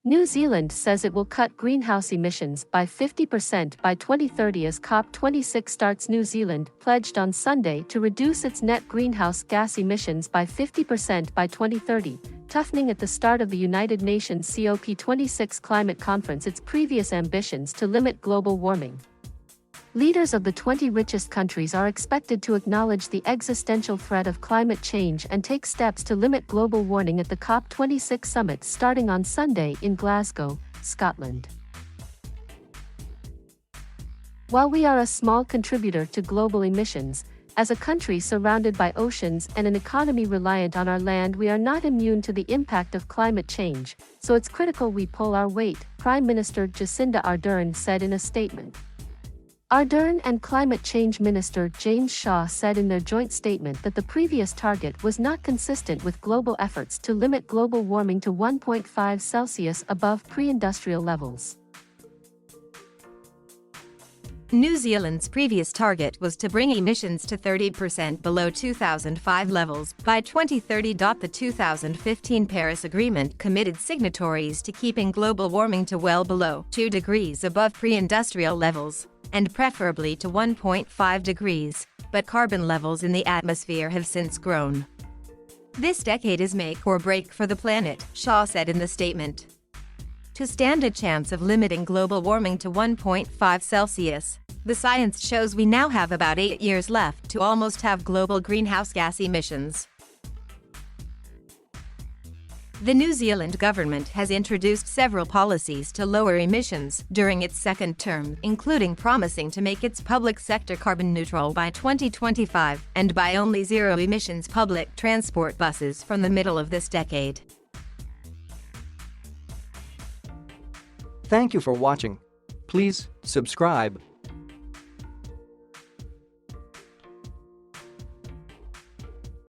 New Zealand says it will cut greenhouse emissions by 50% by 2030 as COP26 starts. New Zealand pledged on Sunday to reduce its net greenhouse gas emissions by 50% by 2030, toughening at the start of the United Nations COP26 climate conference its previous ambitions to limit global warming. Leaders of the 20 richest countries are expected to acknowledge the existential threat of climate change and take steps to limit global warming at the COP26 summit starting on Sunday in Glasgow, Scotland. While we are a small contributor to global emissions, as a country surrounded by oceans and an economy reliant on our land, we are not immune to the impact of climate change, so it's critical we pull our weight, Prime Minister Jacinda Ardern said in a statement. Ardern and Climate Change Minister James Shaw said in their joint statement that the previous target was not consistent with global efforts to limit global warming to 1.5 Celsius above pre-industrial levels. New Zealand's previous target was to bring emissions to 30% below 2005 levels by 2030. The 2015 Paris Agreement committed signatories to keeping global warming to well below 2 degrees above pre-industrial levels, and preferably to 1.5 degrees, but carbon levels in the atmosphere have since grown. This decade is make or break for the planet, Shaw said in the statement. To stand a chance of limiting global warming to 1.5 Celsius, the science shows we now have about 8 years left to almost have global greenhouse gas emissions. The New Zealand government has introduced several policies to lower emissions during its second term, including promising to make its public sector carbon neutral by 2025 and buy only zero-emissions public transport buses from the middle of this decade. Thank you for watching. Please subscribe.